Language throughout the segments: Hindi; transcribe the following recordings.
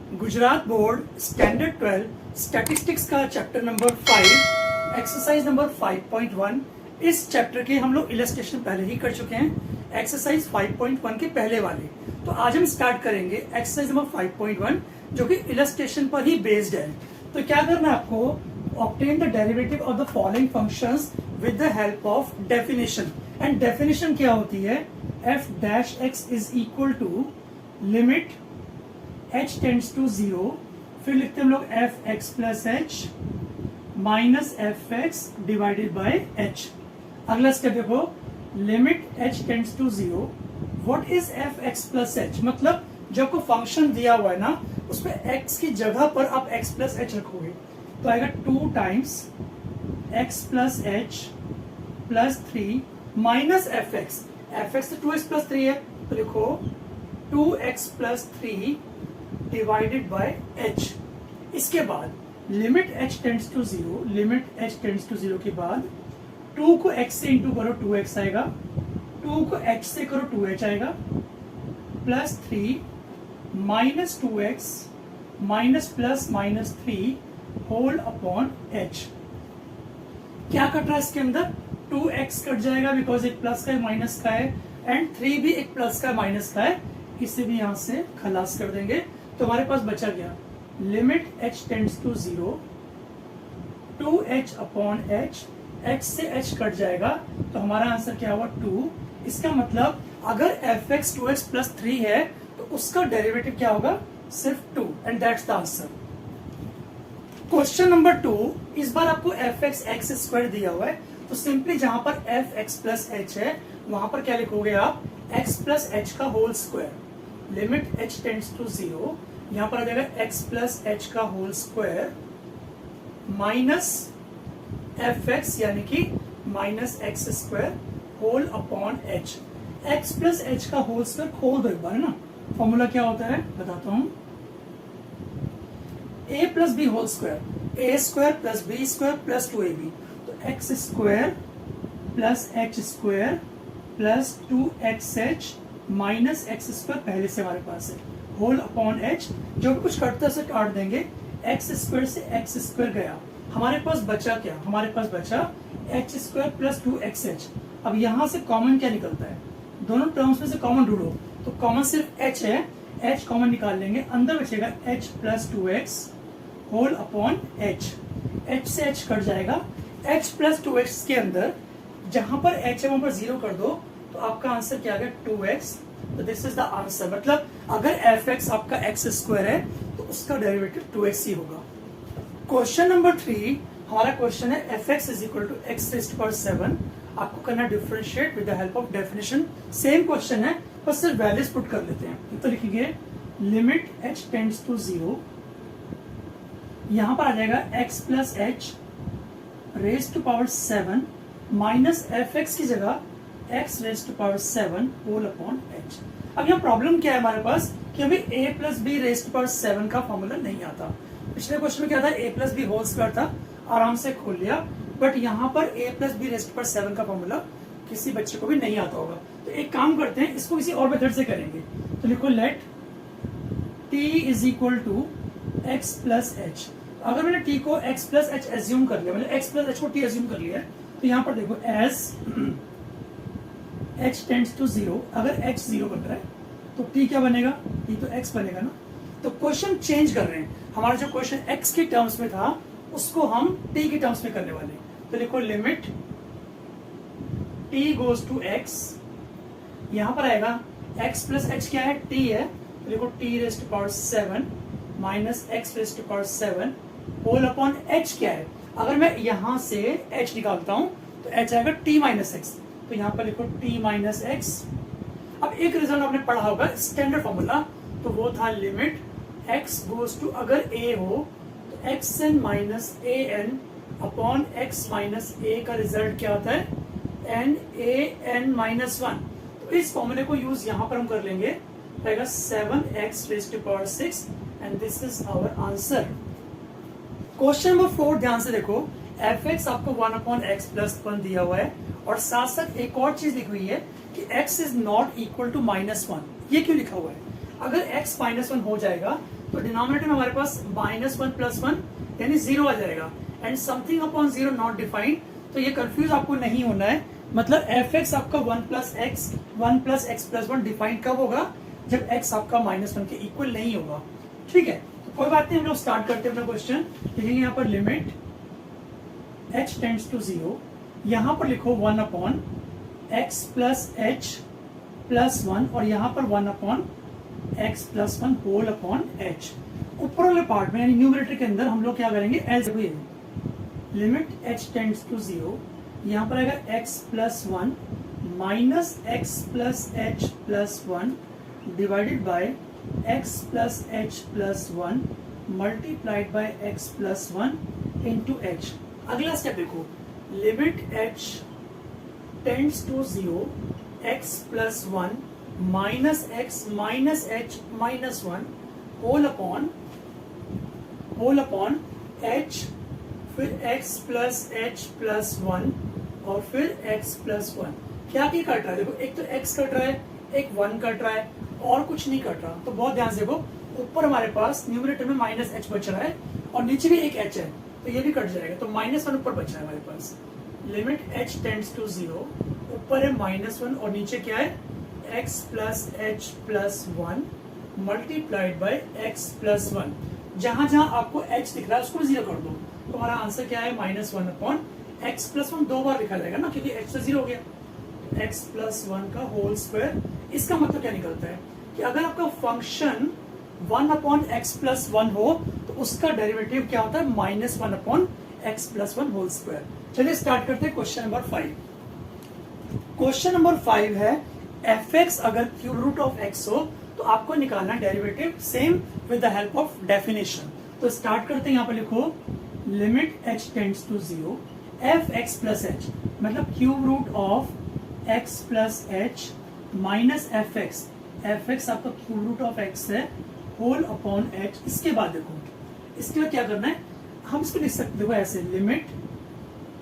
गुजरात बोर्ड स्टैंडर्ड 12 स्टैटिस्टिक्स का चैप्टर नंबर 5 एक्सरसाइज नंबर 5.1। इस चैप्टर के हम लोग इलस्ट्रेशन पहले ही कर चुके हैं, एक्सरसाइज 5.1 के पहले वाले। तो आज हम स्टार्ट करेंगे एक्सरसाइज नंबर 5.1 जो कि इलस्ट्रेशन पर ही बेस्ड है। तो क्या करना है आपको, obtain the derivative of the following functions with the help of definition. And definition क्या होती है, F dash X is equal to limit h tends to 0, फिर लिखते हैं हम लोग F X plus H minus F X divided by H. अगला स्टेप देखो, limit h tends to 0, what is F X plus H, मतलब जब कोई फंक्शन दिया हुआ है ना उसमें x की जगह पर आप x प्लस एच रखोगे तो आएगा 2 times x plus H plus 3 minus F x. F x तो 2x प्लस 3 है तो लिखो 2x plus 3 divided by h। इसके बाद limit h tends to 0, limit h tends to 0 के बाद 2 को x से इंटू करो 2x आएगा, 2 को h से करो 2h आएगा, plus 3 minus 2x minus plus minus 3 whole upon h। क्या कट रहा है इसके अंदर, 2x कट जाएगा बिकॉज एक प्लस का है माइनस का है, एंड 3 भी एक प्लस का माइनस का है, इसे भी यहां से खलास कर देंगे। तो हमारे पास बचा गया limit h tends to 0, 2h upon h, h से h कट जाएगा तो हमारा आंसर क्या हुआ 2। इसका मतलब अगर fx 2x प्लस 3 है तो उसका डेरिवेटिव क्या होगा, सिर्फ 2, and that's the answer. Question number 2, इस बार आपको fx x स्क्वायर दिया हुआ है तो सिंपली जहां पर fx प्लस h है वहां पर क्या लिखोगे आप, x प्लस h का whole square. Limit h tends to 0, यहां पर आ जाएगा x प्लस h का whole square minus F X यानी कि minus X square whole upon h। x plus h का होल स्क्वायर खोल दो एक बार, है ना। फॉर्मूला क्या होता है बताता हूं, a plus B whole square, A square plus B square plus 2ab, तो X square plus H square plus 2xh minus X square पहले से हमारे पास है, होल अपॉन h। जो भी कुछ कटता है उसे काट देंगे, एक्स स्क्वायर से एक्स स्क्वायर गया, हमारे पास बचा क्या, हमारे पास बचा एच स्क्वायर प्लस 2xh। अब यहां से कॉमन क्या निकलता है, दोनों टर्म्स में से कॉमन ढूंढो, तो कॉमन सिर्फ h है, h कॉमन निकाल लेंगे, अंदर बचेगा h plus 2x whole upon h। h से h कट जाएगा, h प्लस 2x के अंदर जहां पर h है वहां पर 0 कर दो तो आपका आंसर क्या आ गया 2x। तो दिस इज द आंसर, मतलब अगर fx आपका x स्क्वायर है तो उसका डेरिवेटिव 2x ही होगा। क्वेश्चन नंबर 3, हमारा क्वेश्चन है fx is equal to x raised power 7। आपको करना differentiate with the help of definition. Same question है बस सिर्फ वैल्यूज पुट कर लेते हैं। तो लिखिए लिमिट h टेंड्स टू 0, यहां पर आ जाएगा x plus H raised to power 7 minus fx की जगह x raised to power 7 whole upon h। अब यहाँ प्रॉब्लम क्या है हमारे पास कि हमें a plus B raised to power 7 का फॉर्मूला नहीं आता। पिछले क्वेश्चन में क्या था, a plus B whole square था, आराम से खोल लिया, बट यहाँ पर a plus B raised to power 7 का फॉर्मूला किसी बच्चे को भी नहीं आता होगा। तो एक काम करते हैं, इसको किसी और मेथड से करेंगे। तो लिखो let t is equal to x plus H. अगर मैंने t को x प्लस एच एज्यूम कर लिया, मतलब x प्लस एच को t एज्यूम कर लिया, तो यहाँ पर देखो एज h टेंड्स टू 0, अगर h 0 बन रहा है तो t क्या बनेगा, t तो x बनेगा ना। तो क्वेश्चन चेंज कर रहे हैं, हमारा जो क्वेश्चन x के टर्म्स में था उसको हम t के टर्म्स में करने वाले हैं। तो लिखो limit t goes to x, यहां पर आएगा x प्लस h क्या है, t है, तो लिखो t raised to power 7 minus x raised to power 7 whole upon h क्या है। अगर मैं यहां से h निकालता हूं तो h आएगा t माइनस एक्स, तो यहां पर लिखो t माइनस एक्स। अब एक रिजल्ट आपने पढ़ा होगा स्टैंडर्ड फॉर्मूला, तो वो था लिमिट x गोज टू, अगर a हो तो xn minus an upon x minus a का रिजल्ट क्या होता है, n माइनस 1। तो इस फॉर्मूले को यूज यहां पर हम कर लेंगे, रहेगा 7x raised to power 6, and this is our answer. Question number 4 ध्यान से देखो, fx आपको 1 अपॉन x प्लस 1 दिया हुआ है और साथ साथ एक और चीज लिखी हुई है कि x is not equal to -1। ये क्यों लिखा हुआ है, अगर x -1 हो जाएगा तो डिनोमिनेटर में हमारे पास -1 + 1 यानी 0 आ जाएगा, and something upon 0 not defined. तो ये कंफ्यूज आपको नहीं होना है, मतलब f(x) आपका 1 + x + 1 डिफाइंड कब होगा, जब x आपका -1 के इक्वल नहीं होगा। ठीक है, तो कोई बात नहीं, हम लोग स्टार्ट करते हैं अपना क्वेश्चन। लिखेंगे यहाँ पर लिमिट h टेंड्स टू 0, यहाँ पर लिखो 1/x + h + 1, और यहाँ पर 1/x + 1 होल अपॉन h। ऊपर वाले पार्ट में यानी न्यूमरेटर के अंदर हम लोग क्या करेंगे, L limit h tends to 0, यहाँ पर आएगा x + 1 - x + h + 1 divided by x + h + 1 multiplied by x + 1 into h। अगला स्टेप देखो, limit h tends to 0, x + 1 - x - h - 1 whole upon h, फिर x + h + 1 और फिर x + 1। क्या कट रहा है, देखो एक तो x कट रहा है, एक 1 कट रहा है, और कुछ नहीं कट रहा। तो बहुत ध्यान से देखो, ऊपर हमारे पास न्यूमरेटर में -h बच रहा है और नीचे भी एक h है, तो ये भी कट जाएगा, तो -1 ऊपर बच रहा है हमारे पास। लिमिट h टेंड्स टू 0, ऊपर है -1 और नीचे क्या है, x + h + 1 multiplied by x + 1। जहां जहां आपको h दिख रहा है उसको 0 कर दो, तो हमारा आंसर क्या है, -1/x + 1 दो बार लिखा जाएगा ना, क्योंकि h तो 0 हो गया, x + 1 का होल स्क्वायर। इसका मतलब क्या निकलता है कि अगर आपका फंक्शन 1/x + 1 हो तो उसका डेरिवेटिव क्या होता है, -1/x + 1 होल स्क्वायर। चलिए स्टार्ट करते हैं क्वेश्चन नंबर 5। क्वेश्चन नंबर 5 है, f(x) अगर क्यूब रूट ऑफ x हो तो आपको निकालना derivative same with the help of definition. तो स्टार्ट करते हैं, यहाँ पर लिखो limit h tends to 0, f(x + h) मतलब cube root of x + h minus f(x) आपका क्यूब रूट ऑफ x है, होल अपॉन h। इसके बाद देखो, इसके बाद क्या करना है, हम इसको लिख सकते हो ऐसे, limit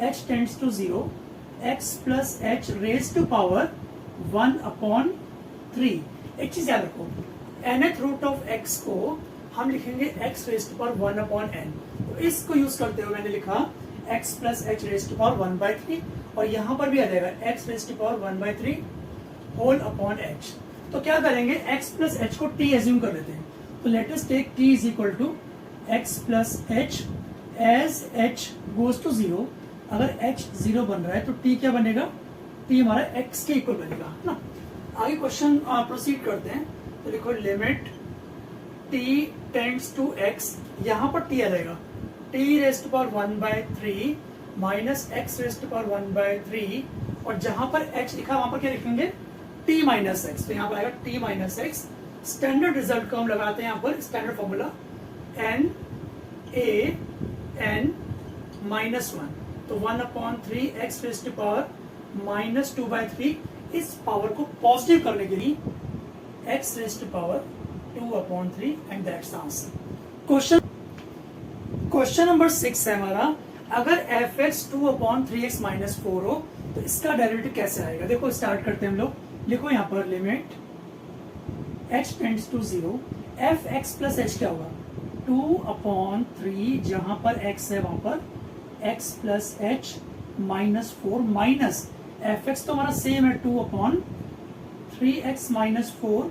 h tends to 0, x + h raise to power 1/3। एक चीज याद रखो, nth रूट ऑफ x को हम लिखेंगे x raise to power 1/n। तो इसको यूज करते हुए मैंने लिखा x + h raise to power 1/3, और यहाँ पर भी आ जाएगा x raise to power 1/3 whole upon h। तो क्या करेंगे, x + h को t एज्यूम कर लेते हैं। तो let us take t = x + h as h goes to 0। अगर h 0 बन रहा है तो t क्या बनेगा, t हमारा x के इक्वल बनेगा, है ना। आगे क्वेश्चन प्रोसीड करते हैं। तो लिखो limit t tends to x, यहाँ पर t आ जाएगा, t raise to power 1/3 minus x raise to power 1/3, और जहां पर h लिखा वहां पर क्या लिखेंगे, t - x। तो यहाँ पर आएगा t - x। स्टैंडर्ड रिजल्ट को हम लगाते हैं यहाँ पर, standard formula n a n -1, तो 1/3 x रेज टू पावर -2/3। इस पावर को पॉजिटिव करने के लिए x raise to power 2/3, and that's answer. Question number 6 है हमारा, अगर f(x) 2/3x - 4 हो तो इसका डेरिवेटिव कैसे आएगा। देखो स्टार्ट करते हैं हम लोग, लिखो यहाँ पर limit h tends to 0, f(x + h) क्या होगा, 2/3, जहां पर x है वहां पर x + h - 4 माइनस f(x) तो हमारा सेम है 2/3x - 4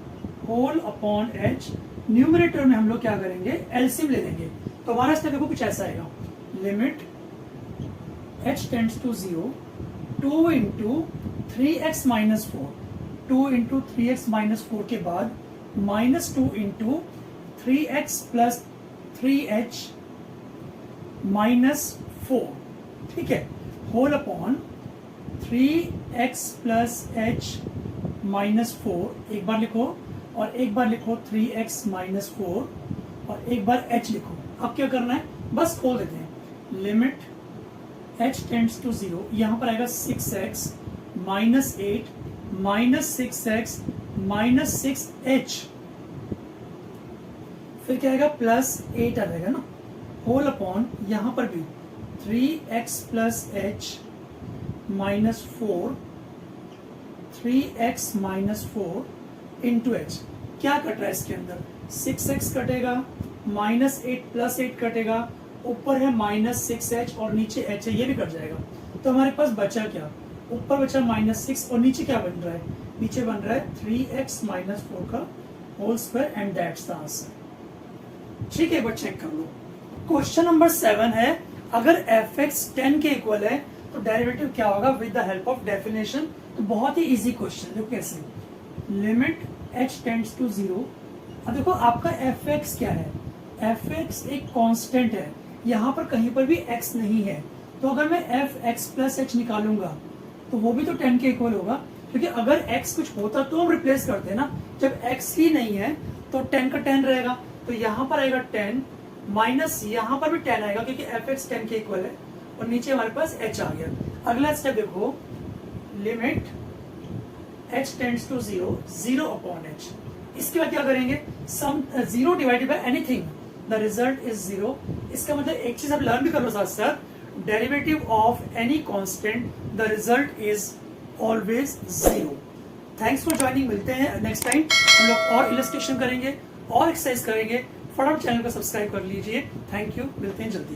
whole upon h। Numerator में हम लोग क्या करेंगे, एलसीएम ले लेंगे। तो हमारा स्टेप देखो कुछ ऐसा आएगा, limit h tends to 0, 2 × 3x - 4, 2 × 3x - 4 के बाद -2 × 3x + 3h - 4, ठीक है, होल अपॉन 3x + h - 4, एक बार लिखो, और एक बार लिखो 3x - 4, और एक बार h लिखो। अब क्या करना है, बस खोल देते हैं, लिमिट h टेंड्स टू 0, यहाँ पर आएगा 6x - 8 -6x - 6h, फिर क्या आएगा, +8 आ जाएगा ना, होल अपॉन यहाँ पर भी 3x + h - 4, 3x - 4 into h। क्या कट रहा है इसके अंदर, 6x कटेगा, -8 + 8 कटेगा, ऊपर है -6h और नीचे h है, ये भी कट जाएगा। तो हमारे पास बचा क्या, ऊपर बचा -6 और नीचे क्या बन रहा है, नीचे बन रहा है 3x - 4 का whole square and that's the answer. ठीक है, एक बार चेक कर लो। क्वेश्चन नंबर 7 है, अगर fx 10 के इक्वल है तो डेरिवेटिव क्या होगा with the help of definition. तो बहुत ही इजी क्वेश्चन, देखो कैसे, लिमिट h टेंड्स टू 0। अब देखो आपका fx क्या है, fx एक कांस्टेंट है, यहाँ पर कहीं पर भी x नहीं है, तो अगर मैं fx + h निकालूंगा तो वो भी तो 10 के इक्वल होगा, क्योंकि अगर x कुछ होता तो हम रिप्लेस करते हैं ना, जब x ही नहीं है तो 10 का 10 रहेगा, तो यहाँ पर आएगा 10 माइनस यहाँ पर भी 10 आएगा क्योंकि fx 10 के इक्वल है, और नीचे हमारे पास h आ गया। अगला स्टेप देखो, limit h tends to 0, 0/h। इसके बाद क्या करेंगे, सम 0 divided by anything, the result is 0। इसका मतलब एक चीज आप लर्न भी कर लो साथ साथ, derivative of any constant the result is always 0। Thanks for joining, मिलते हैं नेक्स्ट टाइम, हम लोग और इलस्ट्रेशन करेंगे और एक्सरसाइज करेंगे। फटाफट चैनल को सब्सक्राइब कर लीजिए। थैंक यू, मिलते हैं जल्दी।